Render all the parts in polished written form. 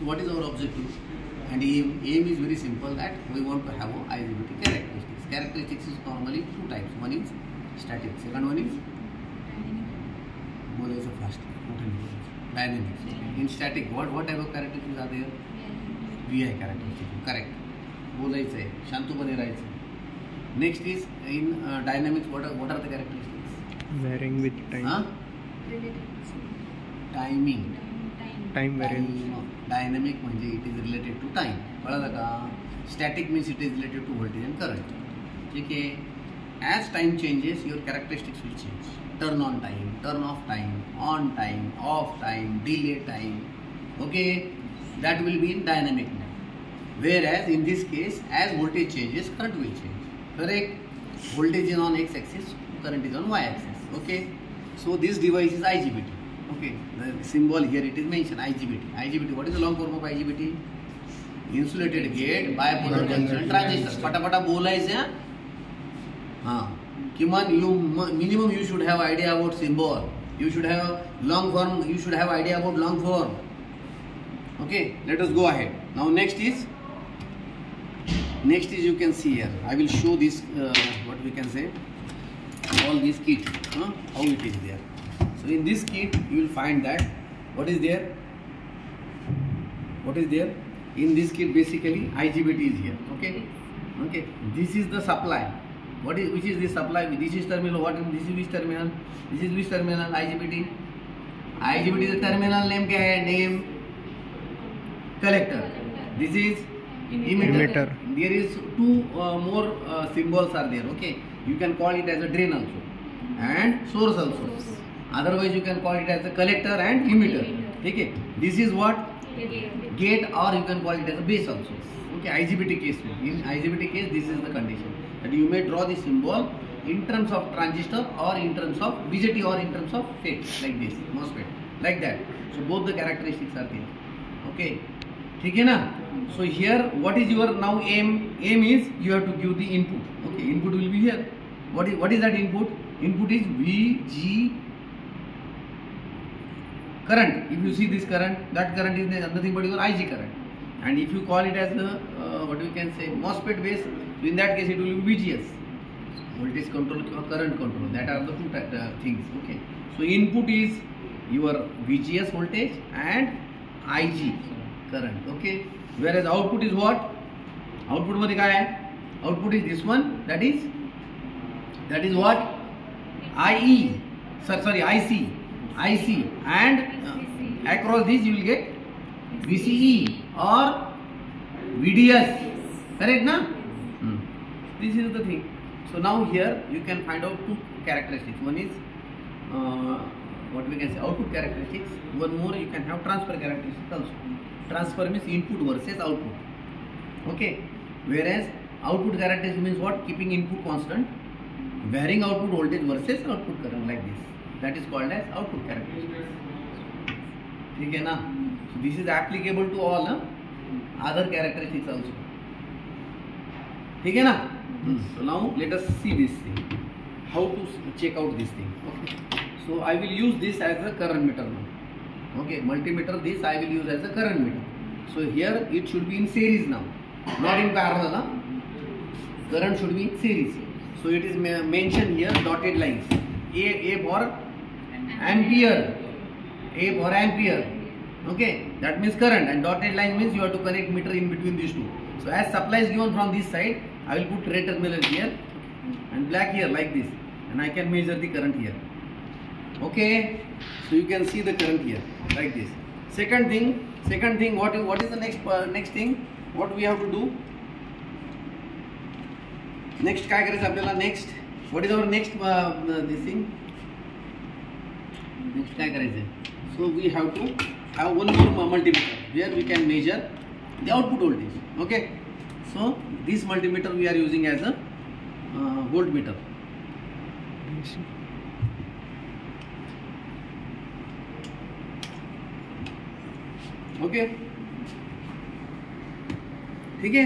what is our objective? And aim is very simple, that we want to have a IGBT characteristics. Characteristics is normally two types. One is static, second one is dynamics. In static, what type of characteristics are there? VI characteristics. Correct. बोलायचं आहे, शांतपणे राहायचं. Next is in dynamics, what are the characteristics? Varying with time. Timing. Time variance. Dynamic म्हणजे it is related to time. कळलं का? Static means it is related to voltage and current. ठीक आहे. As time changes, your characteristics will change. Turn on time, turn off time, on time, off time, delay time. Okay, that will be in dynamic mode. Whereas in this case, as voltage changes, current will change. Correct? Voltage is on x-axis, current is on y-axis. Okay. So this device is IGBT. Okay. The symbol here it is mentioned IGBT. IGBT. What is the long form of IGBT? Insulated gate bipolar junction transistor. पटापटा बोलायचं. हाँ. किमान minimum you should have idea about symbol. You should have long form. You should have idea about long form. Okay. Let us go ahead. Now next is you can see here. I will show this what we can say. All this kit. How it is there. So in this kit you will find that what is there. What is there? In this kit basically IGBT is here. Okay. Okay. This is the supply. Which is this supply? This is terminal. This is which terminal? This is which terminal? IGBT. IGBT is the terminal name. क्या है? Name. Collector. This is emitter. There is two more symbols are there. Okay. You can call it as a drain also and source also. Otherwise you can call it as a collector and emitter. Okay. This is what? Gate, or you can call it as a base also. Okay. IGBT case. In IGBT case, this is the condition. That you may draw the symbol in terms of transistor or in terms of BJT or in terms of FET, like this, MOSFET, like that. So both the characteristics are there. Okay, ठीक है ना? So here, what is your now aim? Aim is you have to give the input. Okay, input will be here. What is that input? Input is VG current. If you see this current, that current is nothing but your IG current. And if you call it as the what we can say MOSFET base, in that case it will be VGS, voltage control or current control. That are the two things. Okay. So input is your VGS voltage and IG current. Okay. Whereas output is what? Output मध्ये काय आहे? Output is this one. That is what? IE. Sorry, IC, and across this you will get VCE or VDS. Correct, na? This is the thing. So now here you can find out two characteristics. One is what we can say output characteristics. One more you can have transfer characteristics also. Transfer means input versus output. Okay. Whereas output characteristics means what? Keeping input constant, varying output voltage versus output current, like this. That is called as output characteristics. ठीक है ना? So this is applicable to all other characteristics also. ठीक है ना? So now let us see this thing. How to check out this thing. Okay. So I will use this as a current meter now. Okay. Multimeter. This I will use as a current meter. So here it should be in series now, not in parallel. Current should be in series. So it is mentioned here dotted lines. A for ampere. A for ampere. Okay. That means current, and dotted line means you have to connect meter in between these two. So as supply is given from this side, I will put red terminal here and black here like this, and I can measure the current here. Okay, so you can see the current here like this. Second thing, what is the next thing? What we have to do? Next काय करायचं आपल्याला? Next, what is our next this thing? Next काय करायचं? So we have to have one more multimeter where we can measure the output voltage. Okay. So this multimeter we are using as a voltmeter. Okay. ठीक है?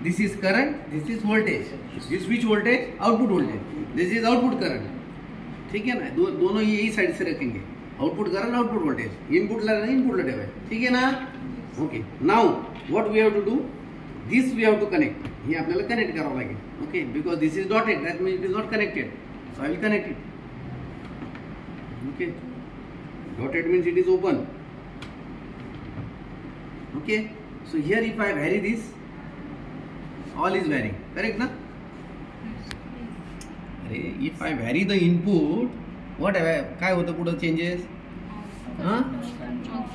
This is current. This is voltage. This which voltage? Output voltage. This is output current. ठीक है ना? दोनों यही side से रखेंगे. Output current, output voltage, input ला ठेवायचं. ठीक आहे ना? Okay, now what we have to do, this we have to connect. हे आपल्याला कनेक्ट करावं लागेल. Okay, because this is dotted, that means it is not connected. So I will connect it. Okay, dotted means it is open. Okay, so here if I vary this, all is varying, correct na? If I vary the input, what काय होतं पुढे changes?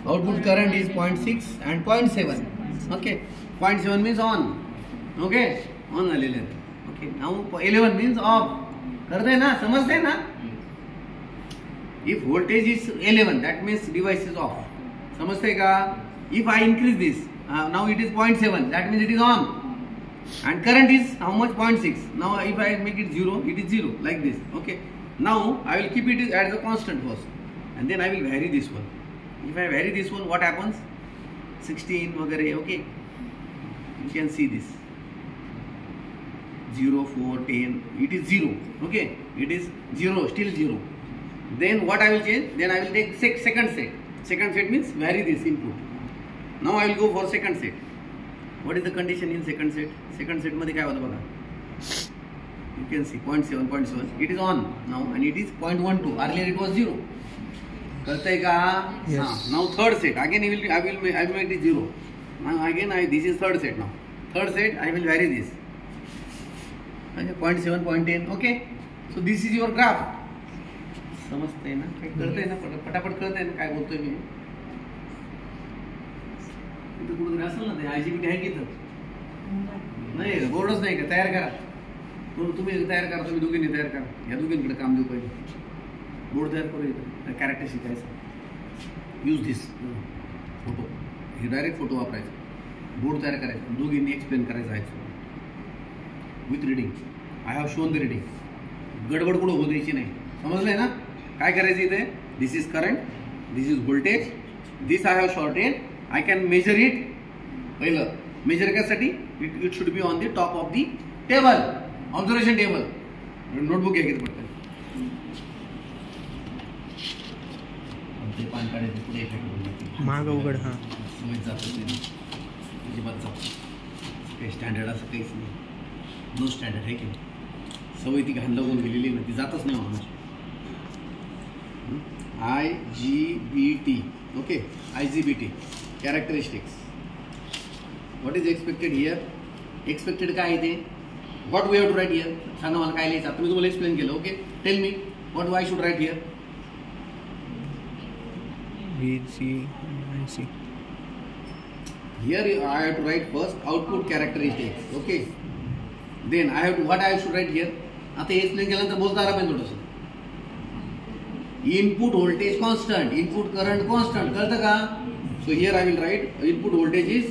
Output current is 0.6 and 0.7. Okay, 0.7 means on. Okay, on झालेले. Okay, now 11 means off. करते ना, समजते ना? If voltage is 11, that means device is off. समजते का? If I increase this, now it is 0.7, that means it is on. And current is how much? 0.6. Now if I make it 0, it is 0, like this. Okay, now I will keep it as a constant first, and then I will vary this one. If I vary this one, what happens? 16 वगैरह. Okay, you can see this 0, 4, 10, it is 0. Okay, it is 0, still 0. Then what I will change? Then I will take second set. Second set means vary this input. Now I will go for second set. What is the condition in second set? Second set मध्ये काय होतं बघा. You can see 0.7, 0.7. It is on now and it is 0.12. Earlier it was 0. कळतंय का? Yes. Now third set. Again I will make this 0. Now again this is third set now. Third set I will vary this. 0.7, 0.10. Okay. So this is your graph. समजतंय ना? कळतंय ना? पटापट कळतंय ना काय बोलतोय मी? इथं कुठेतरी असेल ना ते IGBT आहे की इथं? नाही, बोर्डच नाही का? तयार करा. तुम्ही तयार करा, तुम्ही दोघींनी तयार करा. या दोघींकडे काम देऊ पहिले. बोर्ड तयार करू इथं. कॅरेक्टर शिकायचं. Use this photo. हे डायरेक्ट फोटो वापरायचा. बोर्ड तयार करायचा. दोघींनी एक्सप्लेन करायचं आहे. With reading. I have shown the reading. गडबड कुठं होऊ द्यायची नाही. समजलंय ना? काय करायचं इथे? This is current, this is voltage, this I have shorted. I can measure it. पहिलं मेजर करायसाठी it should be on the top of the table, observation table. Notebook घ्या किती पडतं. पान काढायचं पुढे इफेक्ट माग उघड. हां, सवय जात अजिबात जात काही स्टँडर्ड असं काहीच नाही. नो स्टँडर्ड आहे की सवय ती घाण लागून गेलेली ना, ती जातच नाही माणूस. IGBT. Okay, IGBT characteristics. What is expected here? Expected काय आहे ते? What we have to write here? सांगा मला काय लिहायचं. आता मी तुम्हाला एक्सप्लेन केलं. Okay, tell me what I should write here. VC and IC. Here I have to write first output characteristics. Okay, then I have to what I should write here. आता हे explain केल्यानंतर बोलता आला पाहिजे थोडंसं. Input voltage constant, input current constant. कळतं का? So here I will write input voltage is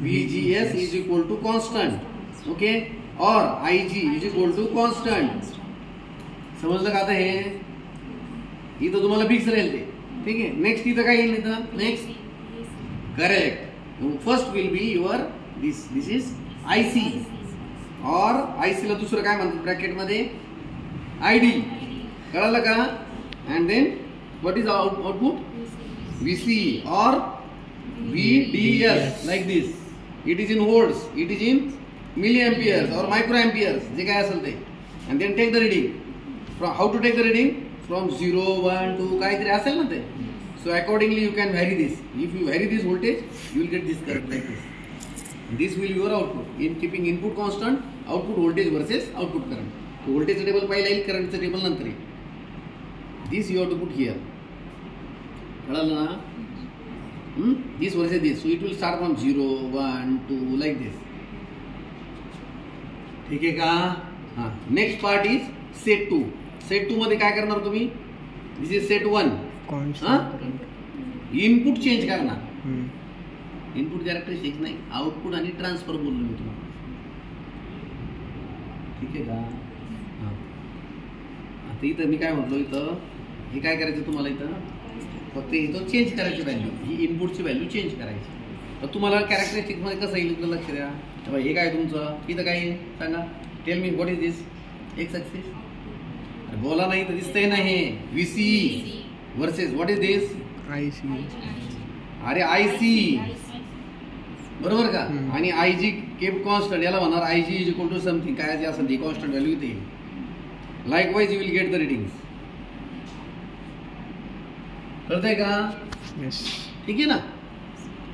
VGS is equal to constant. Okay, और IG is equal to constant. समजलं का? आता हे इथं तुम्हाला फिक्स राहील ते. ठीक आहे. नेक्स्ट इथं काय येईल? इथं next correct. First will be your this is IC, और IC ला दुसरं काय म्हणतात ब्रॅकेटमध्ये? ID. कळलं का? And then what is output? VC or VDS, like this. It is in volts, it is in milliamperes or microamperes, जे काय असेल ते. And then take the reading. From how to take the reading? From 0, 1, 2 काहीतरी असेल ना ते. So accordingly you can vary this. If you vary this voltage, you will get this current like this. This will be your output. In keeping input constant, output voltage versus output current. So voltage table पहिला येईल, current table नंतर येईल. This you have to put here. कळलं ना? This versus this. So it will start from 0, 1, 2 like this. ठीक आहे का? हां. Next part is set 2. Set 2 मध्ये काय करणार तुम्ही? This is set 1. Input change करणार. इनपुट कॅरेक्टरिस्टिक्स नाही, आउटपुट आणि ट्रान्सफर बोललो मी तुम्हाला. ठीक आहे का? हां. आता इथं मी काय म्हटलो, इथं हे काय करायचं तुम्हाला? इथं फक्त इथं चेंज करायची व्हॅल्यू, ही इनपुटची व्हॅल्यू चेंज करायची. तर तुम्हाला कॅरेक्टरिस्टिक्समध्ये कसं येईल तुला लक्ष द्या. हे काय तुमचं इथं काय आहे सांगा? Tell me what is this? X axis. बोला नाही तर दिसतंय ना हे VC versus what is this? IC. अरे IC. बरोबर का? हम्म. आणि आय जी केप कॉन्स्टंट, याला म्हणणार आय जी इज इक्वल टू समथिंग, काय जे असेल ती कॉन्स्टंट व्हॅल्यू इथे येईल. Likewise you will get the readings. कळतंय का? येस. ठीक आहे ना.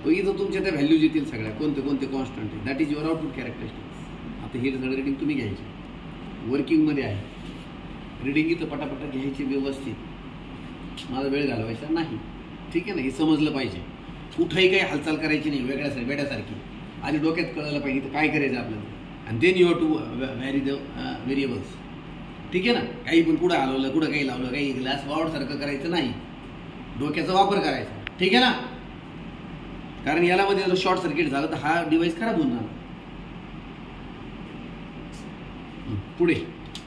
तो इथं तुमच्या त्या व्हॅल्यूज येतील सगळ्या, कोणते कोणते कॉन्स्टंट आहे. That is your output characteristics. आता हे सगळं रिडिंग तुम्ही घ्यायची, वर्किंगमध्ये आहे. रिडिंग इथं पटापटा घ्यायची व्यवस्थित, माझा वेळ घालवायचा नाही. ठीक आहे ना, हे समजलं पाहिजे. कुठंही काही हालचाल करायची नाही वेड्यासारखी, आणि डोक्यात कळलं पाहिजे तर काय करायचं आपल्याला. आणि then you have to vary the variables. ठीक आहे ना. काही पण कुठं हलवलं, कुठं काही लावलं, काही ग्लास वावडसारखं करायचं नाही, डोक्याचा वापर करायचा. ठीक आहे ना. कारण याला मध्ये जर शॉर्ट सर्किट झालं तर हा डिव्हाइस खराब होऊन जाणार. पुढे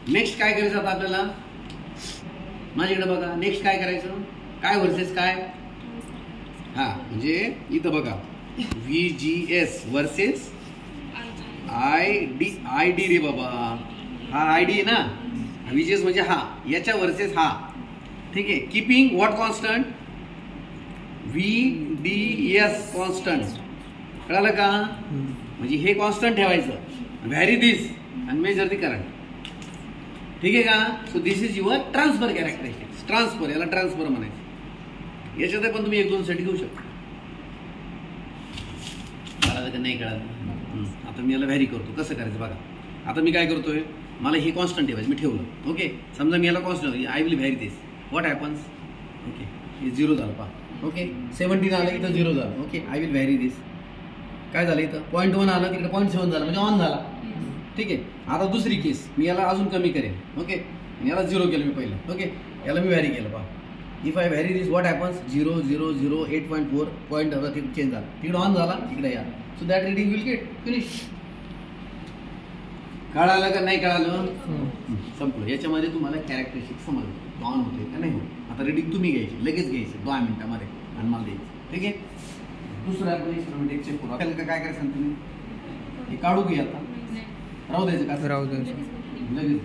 नेक्स्ट काय करायचं आता आपल्याला, माझ्याकडे बघा. नेक्स्ट काय करायचं, काय व्हर्सेस काय. हा म्हणजे इथं बघा, VGS वर्सेस ID रे बाबा, हा ID आहे ना. VGS म्हणजे हा, याच्या वर्सेस हा. ठीक आहे. Keeping what constant, VDS constant. कळालं का? म्हणजे हे कॉन्स्टंट ठेवायचं, व्हॅरी दिस आणि मेजर दी करंट. ठीक आहे का? So this is your transfer characteristics. Transfer, याला ट्रान्सफर म्हणायचं. याच्यात पण तुम्ही 1-2 साठी घेऊ शकता. कळालं का नाही कळालं? आता मी याला व्हॅरी करतो. कसं करायचं बघा. आता मी काय करतोय, मला हे कॉन्स्टंट ठेवायचं, मी ठेवलं. ओके. समजा मी याला constant, I will vary this. What happens, okay, हे 0 झालं पहा. ओके. 17 आलं, इथं 0 झालं. Okay. I will vary this. काय झालं, इथं 0.1 आलं, तिकडे 0.7 झालं, म्हणजे ऑन झाला. ठीक आहे. आता दुसरी केस, मी याला अजून कमी करेन. ओके. याला 0 केलं मी पहिलं. ओके. याला मी व्हॅरी केलं पहा. If I vary this, what happens, 0 0 0 8.4 point होता, तिकडे चेंज झाला, तिकडे ऑन झाला, तिकडे या. So that reading will get finish. कळालं का नाही कळालं? संपलं. याच्यामध्ये तुम्हाला कॅरेक्टरिस्टिक समजलं, ऑन होते का नाही होत. आता रिडिंग तुम्ही घ्यायची, लगेच घ्यायची 2 मिनिटामध्ये आणि मला द्यायचं. ठीक आहे. दुसरं आपण एक्सपेरिमेंट एक चेक करू. आपल्याला काय करायचं तुम्ही, हे काढू घे आता, राहू द्यायचं का? राहू द्यायचं. लगेच